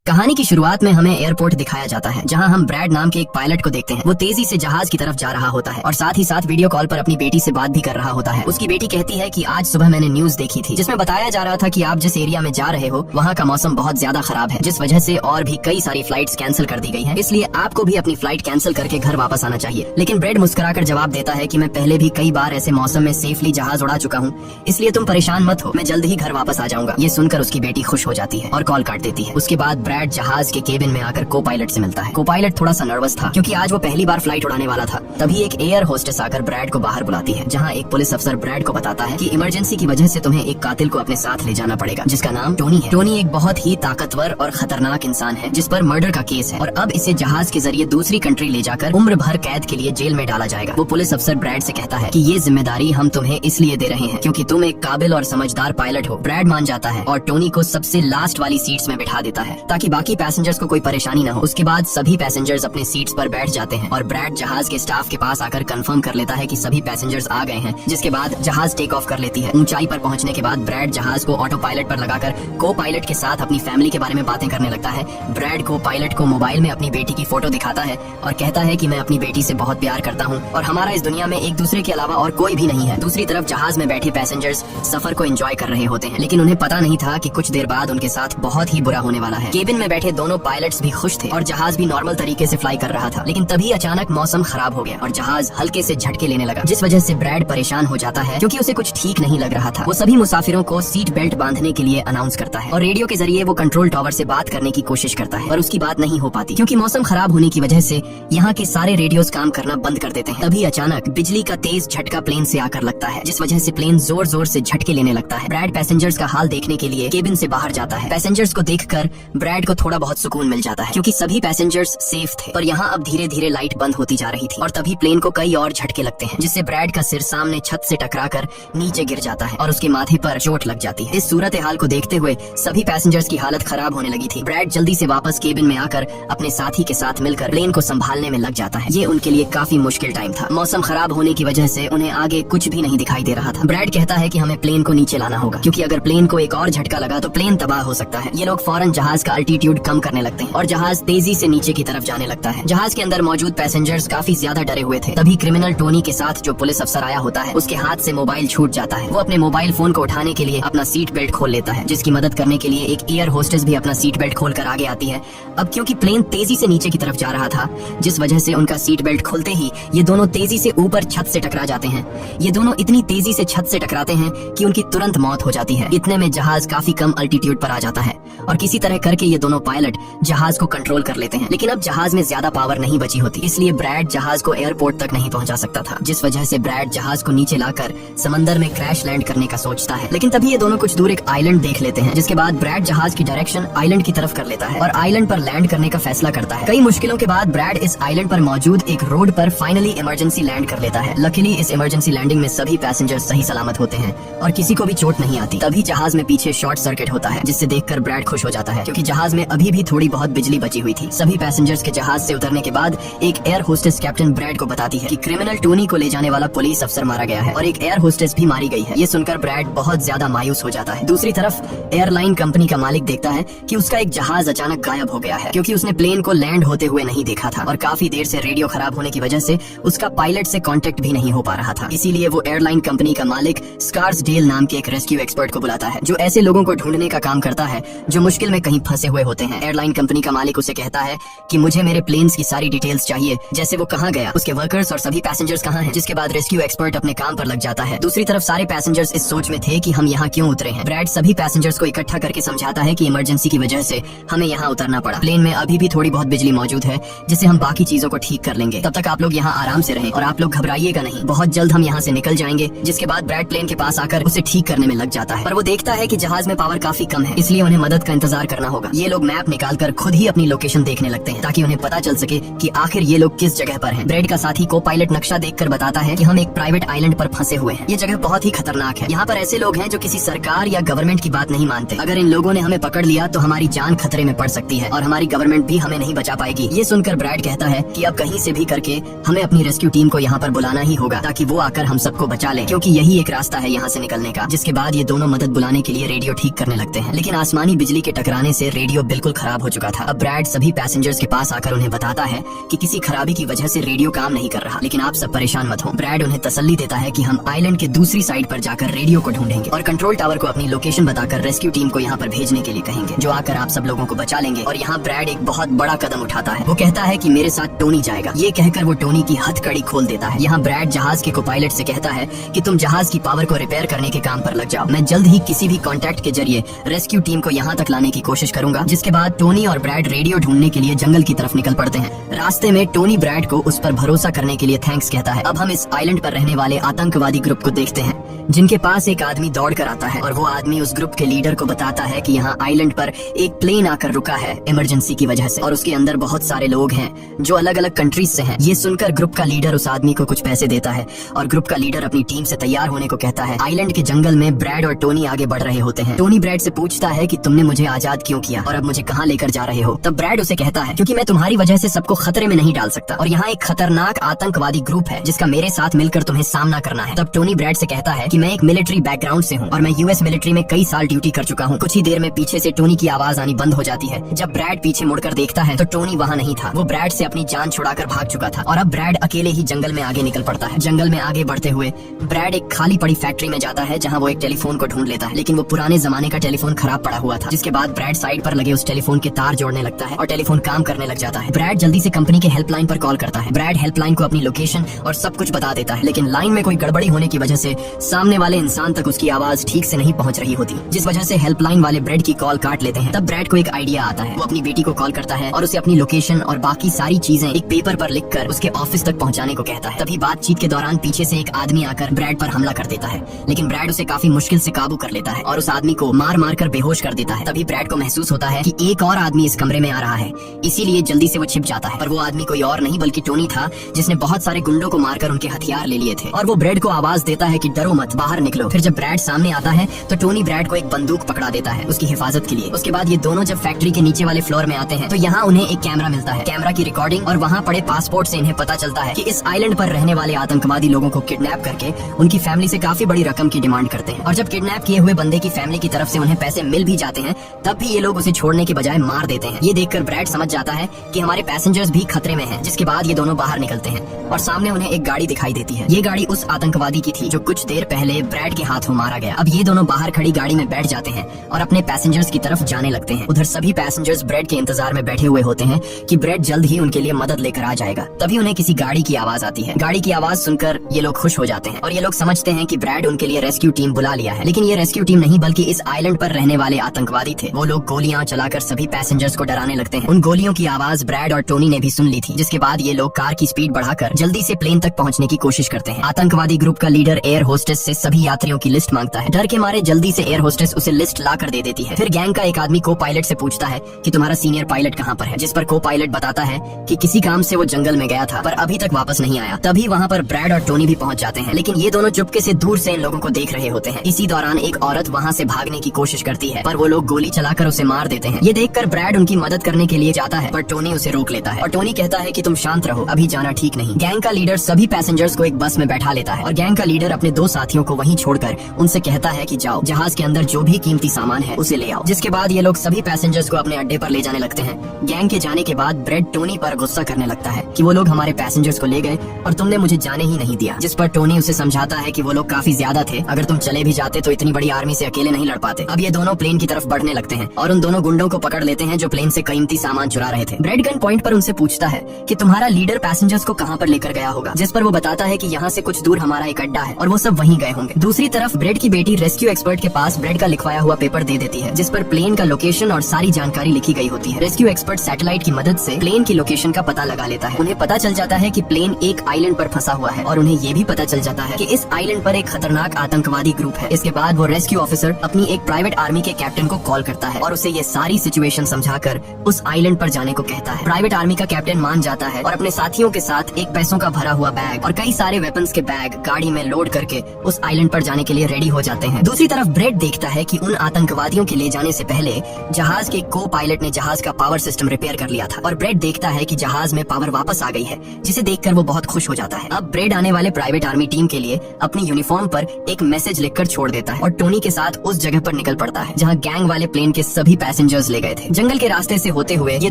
कहानी की शुरुआत में हमें एयरपोर्ट दिखाया जाता है, जहां हम ब्रैड नाम के एक पायलट को देखते हैं। वो तेजी से जहाज की तरफ जा रहा होता है और साथ ही साथ वीडियो कॉल पर अपनी बेटी से बात भी कर रहा होता है। उसकी बेटी कहती है कि आज सुबह मैंने न्यूज देखी थी, जिसमें बताया जा रहा था कि आप जिस एरिया में जा रहे हो वहाँ का मौसम बहुत ज्यादा खराब है, जिस वजह से और भी कई सारी फ्लाइट्स कैंसिल कर दी गई हैं। इसलिए आपको भी अपनी फ्लाइट कैंसिल करके घर वापस आना चाहिए। लेकिन ब्रैड मुस्कुराकर जवाब देता है कि मैं पहले भी कई बार ऐसे मौसम में सेफली जहाज उड़ा चुका हूँ, इसलिए तुम परेशान मत हो, मैं जल्द ही घर वापस आ जाऊंगा। ये सुनकर उसकी बेटी खुश हो जाती है और कॉल काट देती है। उसके बाद ब्रैड जहाज के केबिन में आकर को पायलट से मिलता है। को पायलट थोड़ा सा नर्वस था क्योंकि आज वो पहली बार फ्लाइट उड़ाने वाला था। तभी एक एयर होस्टेस आकर ब्रैड को बाहर बुलाती है, जहां एक पुलिस अफसर ब्रैड को बताता है कि इमरजेंसी की वजह से तुम्हें एक कातिल को अपने साथ ले जाना पड़ेगा, जिसका नाम टोनी है। टोनी एक बहुत ही ताकतवर और खतरनाक इंसान है, जिस पर मर्डर का केस है और अब इसे जहाज के जरिए दूसरी कंट्री ले जाकर उम्र भर कैद के लिए जेल में डाला जाएगा। वो पुलिस अफसर ब्रैड से कहता है कि ये जिम्मेदारी हम तुम्हें इसलिए दे रहे हैं क्योंकि तुम एक काबिल और समझदार पायलट हो। ब्रैड मान जाता है और टोनी को सबसे लास्ट वाली सीट्स में बिठा देता है ताकि बाकी पैसेंजर्स को कोई परेशानी न हो। उसके बाद सभी पैसेंजर्स अपने सीट्स पर बैठ जाते हैं और ब्रैड जहाज के स्टाफ के पास आकर कंफर्म कर लेता है कि सभी पैसेंजर्स आ गए हैं, जिसके बाद जहाज टेक ऑफ कर लेती है। ऊंचाई पर पहुंचने के बाद ब्रैड जहाज को ऑटो पायलट पर लगाकर को पायलट के साथ अपनी फैमिली के बारे में बातें करने लगता है। ब्रैड को पायलट को मोबाइल में अपनी बेटी की फोटो दिखाता है और कहता है कि मैं अपनी बेटी से बहुत प्यार करता हूँ और हमारा इस दुनिया में एक दूसरे के अलावा और कोई भी नहीं है। दूसरी तरफ जहाज में बैठे पैसेंजर्स सफर को एंजॉय कर रहे होते हैं, लेकिन उन्हें पता नहीं था कि कुछ देर बाद उनके साथ बहुत ही बुरा होने वाला है। केबिन में बैठे दोनों पायलट्स भी खुश थे और जहाज भी नॉर्मल तरीके से फ्लाई कर रहा था, लेकिन तभी अचानक मौसम खराब हो गया और जहाज हल्के से झटके लेने लगा, जिस वजह से ब्रैड परेशान हो जाता है क्योंकि उसे कुछ ठीक नहीं लग रहा था। वो सभी मुसाफिरों को सीट बेल्ट बांधने के लिए अनाउंस करता है और रेडियो के जरिए वो कंट्रोल टावर से बात करने की कोशिश करता है, पर उसकी बात नहीं हो पाती क्योंकि मौसम खराब होने की वजह से यहाँ के सारे रेडियोस काम करना बंद कर देते हैं। तभी अचानक बिजली का तेज झटका प्लेन से आकर लगता है, जिस वजह से प्लेन जोर जोर से झटके लेने लगता है। ब्रैड पैसेंजर्स का हाल देखने के लिए केबिन से बाहर जाता है। पैसेंजर्स को देखकर ब्रैड को थोड़ा बहुत सुकून मिल जाता है क्योंकि सभी पैसेंजर्स सेफ थे, पर यहाँ अब धीरे धीरे लाइट बंद होती जा रही थी और तभी प्लेन को कई और झटके लगते हैं, जिससे ब्रैड का सिर सामने छत से टकराकर नीचे गिर जाता है और उसके माथे पर चोट लग जाती है। इस सूरत हाल को देखते हुए सभी पैसेंजर्स की हालत खराब होने लगी थी। ब्रैड जल्दी से वापस केबिन में आकर अपने साथी के साथ मिलकर प्लेन को संभालने में लग जाता है। ये उनके लिए काफी मुश्किल टाइम था। मौसम खराब होने की वजह से उन्हें आगे कुछ भी नहीं दिखाई दे रहा था। ब्रैड कहता है कि हमें प्लेन को नीचे लाना होगा क्योंकि अगर प्लेन को एक और झटका लगा तो प्लेन तबाह हो सकता है। ये लोग फौरन जहाज का अल्टीट्यूड कम करने लगते हैं और जहाज तेजी से नीचे की तरफ जाने लगता है। जहाज के अंदर मौजूद पैसेंजर्स काफी ज्यादा डरे हुए थे। तभी क्रिमिनल टोनी के साथ जो पुलिस अफसर आया होता है, उसके हाथ से मोबाइल छूट जाता है। वो अपने मोबाइल फोन को उठाने के लिए अपना सीट बेल्ट खोल लेता है, जिसकी मदद करने के लिए एक एयर होस्टेस भी अपना सीट बेल्ट खोलकर आगे आती है। अब क्योंकि प्लेन तेजी से नीचे की तरफ जा रहा था, जिस वजह से उनका सीट बेल्ट खुलते ही ये दोनों तेजी से ऊपर छत से टकरा जाते हैं। ये दोनों इतनी तेजी से छत से टकराते हैं कि उनकी तुरंत मौत हो जाती है। इतने में जहाज काफी कम अल्टीट्यूड पर आ जाता है और किसी तरह करके ये दोनों पायलट जहाज को कंट्रोल कर लेते हैं। लेकिन अब जहाज में ज्यादा पावर नहीं बची होती, इसलिए ब्रैड जहाज को एयरपोर्ट तक नहीं पहुंचा सकता था, जिस वजह से ब्रैड जहाज को नीचे लाकर समंदर में क्रैश लैंड करने का सोचता है। लेकिन तभी ये दोनों कुछ दूर एक आइलैंड देख लेते हैं, जिसके बाद ब्रैड जहाज की डायरेक्शन आइलैंड की तरफ कर लेता है और आइलैंड पर लैंड करने का फैसला करता है। कई मुश्किलों के बाद ब्रैड इस आइलैंड पर मौजूद एक रोड पर फाइनली इमरजेंसी लैंड कर लेता है। लकीली इस इमरजेंसी लैंडिंग में सभी पैसेंजर सही सलामत होते हैं और किसी को भी चोट नहीं आती। तभी जहाज में पीछे शॉर्ट सर्किट होता है, जिससे देखकर ब्रैड खुश हो जाता है क्योंकि जहाज में अभी भी थोड़ी बहुत बिजली बची हुई थी। सभी पैसेंजर्स के जहाज से उतरने के बाद एक एयर होस्टेस कैप्टन ब्रैड को बताती है कि क्रिमिनल टोनी को ले जाने वाला पुलिस अफसर मारा गया है और एक एयर होस्टेस भी मारी गई है। ये सुनकर ब्रैड बहुत ज्यादा मायूस हो जाता है। दूसरी तरफ एयरलाइन कंपनी का मालिक देखता है कि उसका एक जहाज अचानक गायब हो गया है क्योंकि उसने प्लेन को लैंड होते हुए नहीं देखा था और काफी देर से रेडियो खराब होने की वजह से उसका पायलट से कांटेक्ट भी नहीं हो पा रहा था। इसीलिए वो एयरलाइन कंपनी का मालिक स्कार्सडेल नाम के एक रेस्क्यू एक्सपर्ट को बुलाता है, जो ऐसे लोगों को ढूंढने का काम करता है जो मुश्किल में कहीं फंसे हुए होते हैं। एयरलाइन कंपनी का मालिक उसे कहता है कि मुझे मेरे प्लेन्स की सारी डिटेल्स चाहिए, जैसे वो कहाँ गया, उसके वर्कर्स और सभी पैसेंजर्स कहाँ हैं। जिसके बाद रेस्क्यू एक्सपर्ट अपने काम पर लग जाता है। दूसरी तरफ सारे पैसेंजर्स इस सोच में थे कि हम यहाँ क्यों उतरे हैं। ब्रैड सभी पैसेंजर्स को इकट्ठा करके समझाता है कि इमरजेंसी की वजह से हमें यहाँ उतरना पड़ा। प्लेन में अभी भी थोड़ी बहुत बिजली मौजूद है, जिससे हम बाकी चीजों को ठीक कर लेंगे। तब तक आप लोग यहाँ आराम से रहें और आप लोग घबराइएगा नहीं, बहुत जल्द हम यहाँ से निकल जाएंगे। जिसके बाद ब्रैड प्लेन के पास आकर उसे ठीक करने में लग जाता है, पर वो देखता है कि जहाज में पावर काफी कम है, इसलिए उन्हें मदद का इंतजार करना होगा। ये लोग मैप निकालकर खुद ही अपनी लोकेशन देखने लगते हैं ताकि उन्हें पता चल सके कि आखिर ये लोग किस जगह पर हैं। ब्रैड का साथी को पायलट नक्शा देखकर बताता है कि हम एक प्राइवेट आइलैंड पर फंसे हुए हैं। ये जगह बहुत ही खतरनाक है। यहाँ पर ऐसे लोग हैं जो किसी सरकार या गवर्नमेंट की बात नहीं मानते। अगर इन लोगों ने हमें पकड़ लिया तो हमारी जान खतरे में पड़ सकती है और हमारी गवर्नमेंट भी हमें नहीं बचा पाएगी। ये सुनकर ब्रैड कहता है कि अब कहीं से भी करके हमें अपनी रेस्क्यू टीम को यहाँ पर बुलाना ही होगा ताकि वो आकर हम सबको बचा ले, क्योंकि यही एक रास्ता है यहाँ से निकलने का। जिसके बाद ये दोनों मदद बुलाने के लिए रेडियो ठीक करने लगते हैं, लेकिन आसमानी बिजली के टकराने से रेडियो रेडियो बिल्कुल खराब हो चुका था। अब ब्रैड सभी पैसेंजर्स के पास आकर उन्हें बताता है कि किसी खराबी की वजह से रेडियो काम नहीं कर रहा, लेकिन आप सब परेशान मत हो। ब्रैड उन्हें तसल्ली देता है कि हम आइलैंड के दूसरी साइड पर जाकर रेडियो को ढूंढेंगे और कंट्रोल टावर को अपनी लोकेशन बताकर रेस्क्यू टीम को यहाँ पर भेजने के लिए कहेंगे, जो आकर आप सब लोगों को बचा लेंगे। और यहाँ ब्रैड एक बहुत बड़ा कदम उठाता है। वो कहता है कि मेरे साथ टोनी जाएगा। ये कहकर वो टोनी की हथकड़ी खोल देता है। यहाँ ब्रैड जहाज के को पायलट से कहता है कि तुम जहाज की पावर को रिपेयर करने के काम पर लग जाओ। मैं जल्द ही किसी भी कॉन्टैक्ट के जरिए रेस्क्यू टीम को यहाँ तक लाने की कोशिश करूंगा। जिसके बाद टोनी और ब्रैड रेडियो ढूंढने के लिए जंगल की तरफ निकल पड़ते हैं। रास्ते में टोनी ब्रैड को उस पर भरोसा करने के लिए थैंक्स कहता है। अब हम इस आइलैंड पर रहने वाले आतंकवादी ग्रुप को देखते हैं, जिनके पास एक आदमी दौड़ कर आता है और वो आदमी उस ग्रुप के लीडर को बताता है कि यहाँ आइलैंड पर एक प्लेन आकर रुका है इमरजेंसी की वजह से, और उसके अंदर बहुत सारे लोग हैं जो अलग अलग कंट्रीज से हैं। ये सुनकर ग्रुप का लीडर उस आदमी को कुछ पैसे देता है और ग्रुप का लीडर अपनी टीम से तैयार होने को कहता है। आइलैंड के जंगल में ब्रैड और टोनी आगे बढ़ रहे होते हैं। टोनी ब्रैड से पूछता है कि तुमने मुझे आजाद क्यों किया और अब मुझे कहाँ लेकर जा रहे हो। तब ब्रैड उसे कहता है क्योंकि मैं तुम्हारी वजह से सबको खतरे में नहीं डाल सकता और यहाँ एक खतरनाक आतंकवादी ग्रुप है जिसका मेरे साथ मिलकर तुम्हें सामना करना है। तब टोनी ब्रैड से कहता है कि मैं एक मिलिट्री बैकग्राउंड से हूँ और मैं यूएस मिलिट्री में कई साल ड्यूटी कर चुका हूँ। कुछ ही देर में पीछे से टोनी की आवाज आनी बंद हो जाती है। जब ब्रैड पीछे मुड़कर देखता है तो टोनी वहाँ नहीं था। वो ब्रैड से अपनी जान छुड़ाकर भाग चुका था और अब ब्रैड अकेले ही जंगल में आगे निकल पड़ता है। जंगल में आगे बढ़ते हुए ब्रैड एक खाली पड़ी फैक्ट्री में जाता है जहाँ वो एक टेलीफोन को ढूंढ लेता है, लेकिन वो पुराने जमाने का टेलीफोन खराब पड़ा हुआ था। जिसके बाद ब्रैड साइड पर लगे उस टेलीफोन के तार जोड़ने लगता है और टेलीफोन काम करने लग जाता है। ब्रैड जल्दी से कंपनी के हेल्पलाइन पर कॉल करता है। ब्रैड हेल्पलाइन को अपनी लोकेशन और सब कुछ बता देता है, लेकिन लाइन में कोई गड़बड़ी होने की वजह से सामने वाले इंसान तक उसकी आवाज ठीक से नहीं पहुंच रही होती, जिस वजह से हेल्पलाइन वाले ब्रैड की कॉल काट लेते हैं। तब ब्रैड को एक आइडिया आता है। वो अपनी बेटी को कॉल करता है और उसे अपनी लोकेशन और बाकी सारी चीजें एक पेपर पर लिखकर उसके ऑफिस तक पहुंचाने को कहता है। तभी बातचीत के दौरान पीछे से एक आदमी आकर ब्रैड पर हमला कर देता है, लेकिन ब्रैड उसे काफी मुश्किल से काबू कर लेता है और उस आदमी को मार मार कर बेहोश कर देता है। तभी ब्रैड को महसूस होता है कि एक और आदमी इस कमरे में आ रहा है, इसीलिए जल्दी से वो छिप जाता है। पर वो आदमी कोई और नहीं बल्कि टोनी था, जिसने बहुत सारे गुंडों को मारकर उनके हथियार ले लिए थे। और वो ब्रैड को आवाज देता है कि डरो मत, बाहर निकलो। फिर जब ब्रैड सामने आता है तो टोनी ब्रैड को एक बंदूक पकड़ा देता है उसकी हिफाजत के लिए। उसके बाद ये दोनों जब फैक्ट्री के नीचे वाले फ्लोर में आते हैं तो यहाँ उन्हें एक कैमरा मिलता है। कैमरा की रिकॉर्डिंग और वहाँ पड़े पासपोर्ट से इन्हें पता चलता है कि इस आइलैंड पर रहने वाले आतंकवादी लोगों को किडनैप करके उनकी फैमिली से काफी बड़ी रकम की डिमांड करते हैं। और जब किडनैप किए हुए बंदे की फैमिली की तरफ से उन्हें पैसे मिल भी जाते हैं तब भी ये लोग उसे छोड़ने के बजाय मार देते हैं। ये देखकर ब्रैड समझ जाता है कि हमारे पैसेंजर्स भी खतरे में हैं। जिसके बाद ये दोनों बाहर निकलते हैं और सामने उन्हें एक गाड़ी दिखाई देती है। ये गाड़ी उस आतंकवादी की थी जो कुछ देर पहले ब्रैड के हाथों मारा गया। अब ये दोनों बाहर खड़ी गाड़ी में बैठ जाते हैं और अपने पैसेंजर्स की तरफ जाने लगते हैं। उधर सभी पैसेंजर्स ब्रैड के इंतजार में बैठे हुए होते हैं कि ब्रैड जल्द ही उनके लिए मदद लेकर आ जाएगा। तभी उन्हें किसी गाड़ी की आवाज आती है। गाड़ी की आवाज सुनकर ये लोग खुश हो जाते हैं और ये लोग समझते हैं कि ब्रैड उनके लिए रेस्क्यू टीम बुला लिया है। लेकिन ये रेस्क्यू टीम नहीं बल्कि इस आइलैंड पर रहने वाले आतंकवादी थे। वो लोग गोलियां चलाकर सभी पैसेंजर्स को डराने लगते हैं। उन गोलियों की आवाज ब्रैड और टोनी ने भी सुन ली थी। जिसके बाद ये लोग कार की स्पीड बढ़ाकर जल्दी से प्लेन तक पहुंचने की कोशिश करते हैं। आतंकवादी ग्रुप का लीडर एयर होस्टेस से सभी यात्रियों की लिस्ट मांगता है। डर के मारे जल्दी से एयर होस्टेस उसे लिस्ट ला कर दे देती है। फिर गैंग का एक आदमी को पायलट से पूछता है कि तुम्हारा सीनियर पायलट कहाँ पर है, जिस पर को पायलट बताता है कि किसी काम से वो जंगल में गया था पर अभी तक वापस नहीं आया। तभी वहाँ पर ब्रैड और टोनी भी पहुँच जाते हैं, लेकिन ये दोनों चुपके से दूर से इन लोगों को देख रहे होते हैं। इसी दौरान एक औरत वहाँ से भागने की कोशिश करती है पर वो लोग गोली चलाकर उसे मार देते हैं। ये देखकर ब्रैड उनकी मदद करने के लिए जाता है पर टोनी उसे रोक लेता है और टोनी कहता है कि तुम शांत रहो, अभी जाना ठीक नहीं। गैंग का लीडर सभी पैसेंजर्स को एक बस में बैठा लेता है और गैंग का लीडर अपने दो साथियों को वहीं छोड़कर उनसे कहता है कि जाओ, जहाज के अंदर जो भी कीमती सामान है उसे ले आओ। जिसके बाद ये लोग सभी पैसेंजर्स को अपने अड्डे पर ले जाने लगते हैं। गैंग के जाने के बाद ब्रैड टोनी पर गुस्सा करने लगता है कि वो लोग हमारे पैसेंजर्स को ले गए और तुमने मुझे जाने ही नहीं दिया। जिस पर टोनी उसे समझाता है कि वो लोग काफी ज्यादा थे, अगर तुम चले भी जाते तो इतनी बड़ी आर्मी से अकेले नहीं लड़ पाते। अब ये दोनों प्लेन की तरफ बढ़ने लगते हैं और उन दोनों गुंडों को पकड़ लेते हैं जो प्लेन से कीमती सामान चुरा रहे थे। ब्रैड गन पॉइंट पर उनसे पूछता है कि तुम्हारा लीडर पैसेंजर्स को कहाँ पर लेकर गया होगा, जिस पर वो बताता है कि यहाँ से कुछ दूर हमारा एक अड्डा है और वो सब वहीं गए होंगे। दूसरी तरफ ब्रैड की बेटी रेस्क्यू एक्सपर्ट के पास ब्रैड का लिखवाया हुआ पेपर दे देती है जिस पर प्लेन का लोकेशन और सारी जानकारी लिखी गई होती है। रेस्क्यू एक्सपर्ट सैटेलाइट की मदद से प्लेन की लोकेशन का पता लगा लेता है। उन्हें पता चल जाता है कि प्लेन एक आइलैंड पर फंसा हुआ है और उन्हें ये भी पता चल जाता है कि इस आइलैंड पर एक खतरनाक आतंकवादी ग्रुप है। इसके बाद वो रेस्क्यू ऑफिसर अपनी एक प्राइवेट आर्मी के कैप्टन को कॉल करता है और उसे ये सारी सिचुएशन समझाकर उस आइलैंड पर जाने को कहता है। प्राइवेट आर्मी का कैप्टन मान जाता है और अपने साथियों के साथ एक पैसों का भरा हुआ बैग और कई सारे वेपन्स के बैग गाड़ी में लोड करके उस आइलैंड पर जाने के लिए रेडी हो जाते हैं। दूसरी तरफ ब्रैड देखता है कि उन आतंकवादियों के ले जाने से पहले जहाज के को पायलट ने जहाज का पावर सिस्टम रिपेयर कर लिया था और ब्रैड देखता है कि जहाज में पावर वापस आ गई है, जिसे देखकर वो बहुत खुश हो जाता है। अब ब्रैड आने वाले प्राइवेट आर्मी टीम के लिए अपनी यूनिफॉर्म पर एक मैसेज लिखकर छोड़ देता है और टोनी के साथ उस जगह पर निकल पड़ता है जहाँ गैंग वाले प्लेन के सभी पैसेंजर पैसेंजर्स ले गए थे। जंगल के रास्ते से होते हुए ये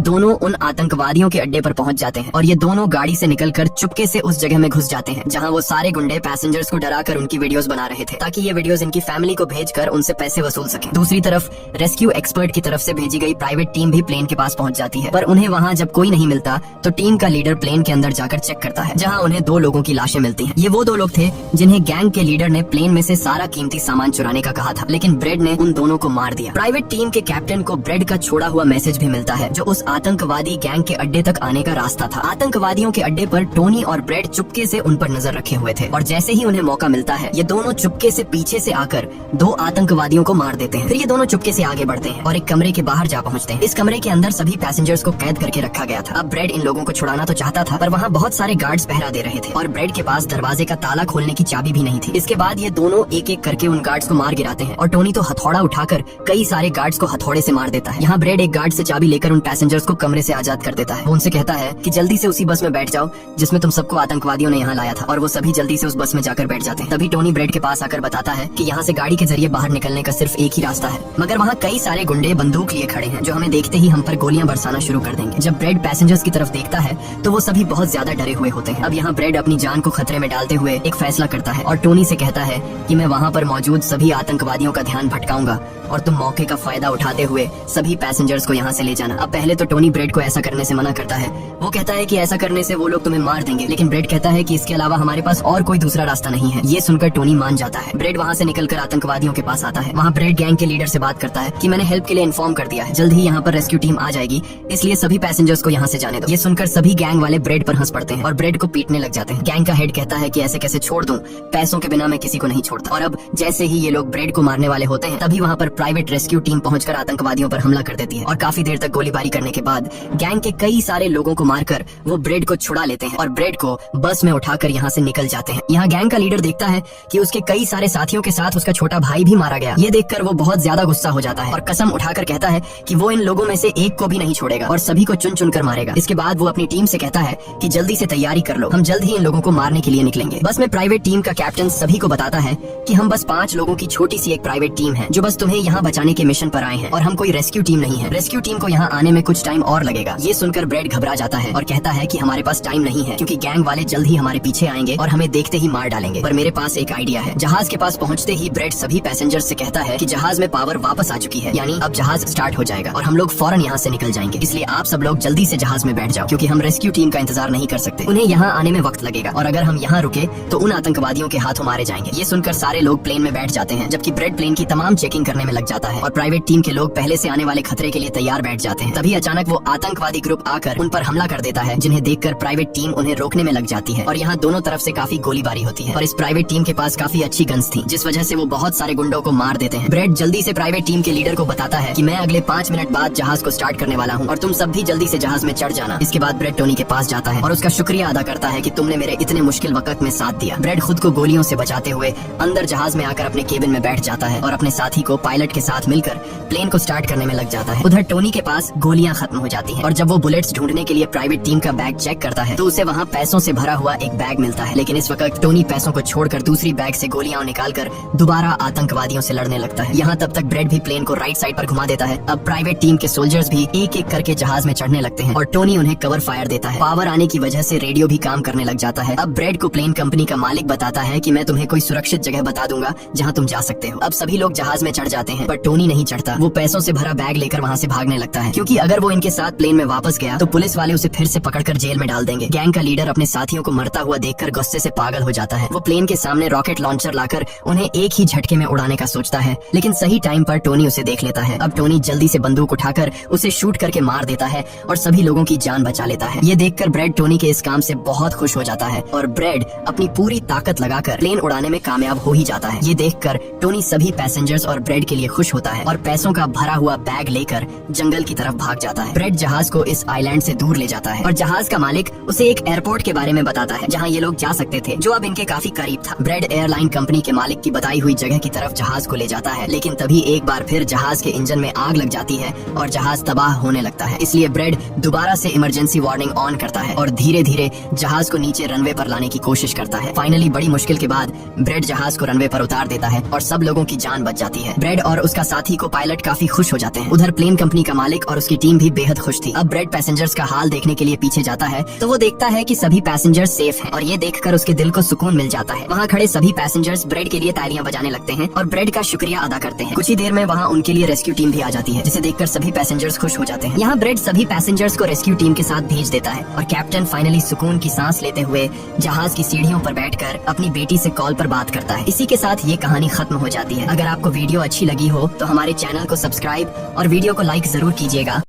दोनों उन आतंकवादियों के अड्डे पर पहुंच जाते हैं और ये दोनों गाड़ी से निकलकर चुपके से उस जगह में घुस जाते हैं जहां वो सारे गुंडे पैसेंजर्स को डराकर उनकी वीडियोस बना रहे थे ताकि ये वीडियोस इनकी फैमिली को भेजकर उनसे पैसे वसूल सके। दूसरी तरफ रेस्क्यू एक्सपर्ट की तरफ से भेजी गई प्राइवेट टीम भी प्लेन के पास पहुंच जाती है, पर उन्हें वहां जब कोई नहीं मिलता तो टीम का लीडर प्लेन के अंदर जाकर चेक करता है जहां उन्हें 2 लोगों की लाशें मिलती हैं। ये वो 2 लोग थे जिन्हें गैंग के लीडर ने प्लेन में से सारा कीमती सामान चुराने का कहा था, लेकिन ब्रेड ने उन दोनों को मार दिया। प्राइवेट टीम के कैप्टन को ब्रेड का छोड़ा हुआ मैसेज भी मिलता है जो उस आतंकवादी गैंग के अड्डे तक आने का रास्ता था। आतंकवादियों के अड्डे पर टोनी और ब्रेड चुपके से उन पर नजर रखे हुए थे और जैसे ही उन्हें मौका मिलता है ये दोनों चुपके से पीछे से आकर 2 आतंकवादियों को मार देते हैं। फिर ये दोनों चुपके से आगे बढ़ते हैं और एक कमरे के बाहर जा पहुंचते हैं। इस कमरे के अंदर सभी पैसेंजर्स को कैद करके रखा गया था। अब ब्रेड इन लोगों को छुड़ाना तो चाहता था पर वहाँ बहुत सारे गार्ड्स पहरा दे रहे थे और ब्रेड के पास दरवाजे का ताला खोलने की चाबी भी नहीं थी। इसके बाद ये दोनों एक एक करके उन गार्ड्स को मार गिराते हैं और टोनी तो हथौड़ा उठाकर कई सारे गार्ड्स को हथौड़े से मार देता है। यहाँ ब्रेड एक गार्ड से चाबी लेकर उन पैसेंजर्स को कमरे से आजाद कर देता है। वो उनसे कहता है कि जल्दी से उसी बस में बैठ जाओ जिसमें तुम सबको आतंकवादियों ने यहाँ लाया था, और वो सभी जल्दी से उस बस में जाकर बैठ जाते हैं। तभी टोनी ब्रेड के पास आकर बताता है कि यहाँ से गाड़ी के जरिए बाहर निकलने का सिर्फ एक ही रास्ता है, मगर वहाँ कई सारे गुंडे बंदूक लिए खड़े हैं जो हमें देखते ही हम पर गोलियां बरसाना शुरू कर देंगे। जब ब्रेड पैसेंजर्स की तरफ देखता है तो वो सभी बहुत ज्यादा डरे हुए होते हैं। अब यहाँ ब्रेड अपनी जान को खतरे में डालते हुए एक फैसला करता है और टोनी से कहता है कि मैं वहाँ पर मौजूद सभी आतंकवादियों का ध्यान भटकाऊंगा और तुम मौके का फायदा उठाते हुए सभी पैसेंजर्स को यहाँ से ले जाना। अब पहले तो टोनी ब्रेड को ऐसा करने से मना करता है। वो कहता है कि ऐसा करने से वो लोग तुम्हें मार देंगे, लेकिन ब्रेड कहता है कि इसके अलावा हमारे पास और कोई दूसरा रास्ता नहीं है। ये सुनकर टोनी मान जाता है। ब्रेड वहाँ से निकलकर आतंकवादियों के पास आता है। वहाँ ब्रेड गैंग के लीडर से बात करता है कि मैंने हेल्प के लिए इन्फॉर्म कर दिया है, जल्द ही यहाँ पर रेस्क्यू टीम आ जाएगी, इसलिए सभी पैसेंजर्स को यहाँ से जाने दो। ये सुनकर सभी गैंग वाले ब्रेड पर हंस पड़ते हैं और ब्रेड को पीटने लग जाते हैं। गैंग का हेड कहता है कि ऐसे कैसे छोड़ दूं, पैसों के बिना मैं किसी को नहीं छोड़ता। और अब जैसे ही ये लोग ब्रेड को मारने वाले होते हैं तभी वहाँ पर प्राइवेट रेस्क्यू टीम पहुंचकर आतंकवादियों पर हमला कर देती है और काफी देर तक गोलीबारी करने के बाद गैंग के कई सारे लोगों को मारकर वो ब्रेड को छुड़ा लेते हैं और ब्रेड को बस में उठाकर यहाँ से निकल जाते हैं। यहाँ गैंग का लीडर देखता है कि उसके कई सारे साथियों के साथ उसका छोटा भाई भी मारा गया। ये देखकर वो बहुत ज्यादा गुस्सा हो जाता है और कसम उठाकर कहता है कि वो इन लोगों में से एक को भी नहीं छोड़ेगा और सभी को चुन चुन कर मारेगा। इसके बाद वो अपनी टीम से कहता है कि जल्दी से तैयारी कर लो, हम जल्द ही इन लोगों को मारने के लिए निकलेंगे। बस में प्राइवेट टीम का कैप्टन सभी को बताता है कि हम बस 5 लोगों की छोटी सी एक प्राइवेट टीम है जो बस तुम्हें यहाँ बचाने के मिशन पर आए हैं और हम कोई रेस्क्यू टीम नहीं है। रेस्क्यू टीम को यहाँ आने में कुछ टाइम और लगेगा। ये सुनकर ब्रेड घबरा जाता है और कहता है कि हमारे पास टाइम नहीं है क्योंकि गैंग वाले जल्द ही हमारे पीछे आएंगे और हमें देखते ही मार डालेंगे। पर मेरे पास एक आइडिया है। जहाज के पास पहुँचते ही ब्रेड सभी पैसेंजर्स से कहता है कि जहाज में पावर वापस आ चुकी है, यानी अब जहाज स्टार्ट हो जाएगा और हम लोग फौरन यहाँ से निकल जाएंगे, इसलिए आप सब लोग जल्दी से जहाज में बैठ जाओ क्योंकि हम रेस्क्यू टीम का इंतजार नहीं कर सकते। उन्हें यहाँ आने में वक्त लगेगा और अगर हम यहाँ रुके तो उन आतंकवादियों के हाथों मारे जाएंगे। ये सुनकर सारे लोग प्लेन में बैठ जाते हैं जबकि ब्रेड प्लेन की तमाम चेकिंग करने में लग जाता है और प्राइवेट टीम के लोग पहले से आने वाले खतरे के लिए तैयार बैठ जाते हैं। तभी अचानक वो आतंकवादी ग्रुप आकर उन पर हमला कर देता है जिन्हें देखकर प्राइवेट टीम उन्हें रोकने में लग जाती है और यहाँ दोनों तरफ से काफी गोलीबारी होती है और इस प्राइवेट टीम के पास काफी अच्छी गन्स थी जिस वजह से वो बहुत सारे गुंडों को मार देते हैं। ब्रेड जल्दी से प्राइवेट टीम के लीडर को बताता है कि मैं अगले 5 मिनट बाद जहाज को स्टार्ट करने वाला हूँ और तुम सब भी जल्दी से जहाज में चढ़ जाना। इसके बाद ब्रेड टोनी के पास जाता है और उसका शुक्रिया अदा करता है कि तुमने मेरे इतने मुश्किल वक्त में साथ दिया। ब्रेड खुद को गोलियों से बचाते हुए अंदर जहाज में आकर अपने केबिन में बैठ जाता है और अपने साथी को पायलट के साथ मिलकर प्लेन को स्टार्ट करने में लग जाता है। उधर टोनी के पास गोलियां खत्म हो जाती हैं और जब वो बुलेट्स ढूंढने के लिए प्राइवेट टीम का बैग चेक करता है तो उसे वहाँ पैसों से भरा हुआ एक बैग मिलता है, लेकिन इस वक्त टोनी पैसों को छोड़कर दूसरी बैग से गोलियां निकालकर दोबारा आतंकवादियों से लड़ने लगता है। यहाँ तब तक ब्रेड भी प्लेन को राइट साइड पर घुमा देता है। अब प्राइवेट टीम के सोल्जर्स भी एक एक करके जहाज में चढ़ने लगते हैं और टोनी उन्हें कवर फायर देता है। पावर आने की वजह से रेडियो भी काम करने लग जाता है। अब ब्रेड को प्लेन कंपनी का मालिक बताता है कि मैं तुम्हें कोई सुरक्षित जगह बता दूंगा जहाँ तुम जा सकते हो। अब सभी लोग जहाज में चढ़ जाते हैं पर टोनी नहीं चढ़ता। वो पैसों से भरा बैग लेकर वहाँ से भागने लगता है क्योंकि अगर वो इनके साथ प्लेन में वापस गया तो पुलिस वाले उसे फिर से पकड़कर जेल में डाल देंगे। गैंग का लीडर अपने साथियों को मरता हुआ देखकर गुस्से से पागल हो जाता है। वो प्लेन के सामने रॉकेट लॉन्चर लाकर उन्हें एक ही झटके में उड़ाने का सोचता है, लेकिन सही टाइम पर टोनी उसे देख लेता है। अब टोनी जल्दी से बंदूक उठाकर उसे शूट करके मार देता है और सभी लोगों की जान बचा लेता है। ये देखकर ब्रेड टोनी के इस काम से बहुत खुश हो जाता है और ब्रेड अपनी पूरी ताकत लगाकर प्लेन उड़ाने में कामयाब हो ही जाता है। ये देखकर टोनी सभी पैसेंजर्स और ब्रेड के लिए खुश होता है और पैसों का भरा हुआ बैग लेकर जंगल की तरफ भाग जाता है। ब्रेड जहाज को इस आइलैंड से दूर ले जाता है और जहाज का मालिक उसे एक एयरपोर्ट के बारे में बताता है जहाँ ये लोग जा सकते थे, जो अब इनके काफी करीब था। ब्रेड एयरलाइन कंपनी के मालिक की बताई हुई जगह की तरफ जहाज को ले जाता है, लेकिन तभी एक बार फिर जहाज के इंजन में आग लग जाती है और जहाज तबाह होने लगता है। इसलिए ब्रेड दोबारा से इमरजेंसी वार्निंग ऑन करता है और धीरे धीरे जहाज को नीचे रनवे पर लाने की कोशिश करता है। फाइनली बड़ी मुश्किल के बाद ब्रेड जहाज को रनवे पर उतार देता है और सब लोगों की जान बच जाती है। ब्रेड और उसका साथी को पायलट काफी खुश हो जाते हैं। उधर प्लेन कंपनी का मालिक और उसकी टीम भी बेहद खुश थी। अब ब्रेड पैसेंजर्स का हाल देखने के लिए पीछे जाता है तो वो देखता है कि सभी पैसेंजर्स सेफ हैं और ये देखकर उसके दिल को सुकून मिल जाता है। वहाँ खड़े सभी पैसेंजर्स ब्रेड के लिए तालियां बजाने लगते हैं और ब्रेड का शुक्रिया अदा करते हैं। कुछ ही देर में वहाँ उनके लिए रेस्क्यू टीम भी आ जाती है, जिसे देखकर सभी पैसेंजर्स खुश हो जाते हैं। यहाँ ब्रेड सभी पैसेंजर्स को रेस्क्यू टीम के साथ भेज देता है और कैप्टन फाइनली सुकून की सांस लेते हुए जहाज की सीढ़ियों पर बैठकर अपनी बेटी से कॉल पर बात करता है। इसी के साथ ये कहानी खत्म हो जाती है। अगर आपको वीडियो अच्छी लगी हो तो हमारे चैनल को सब्सक्राइब और वीडियो को लाइक जरूर कीजिएगा।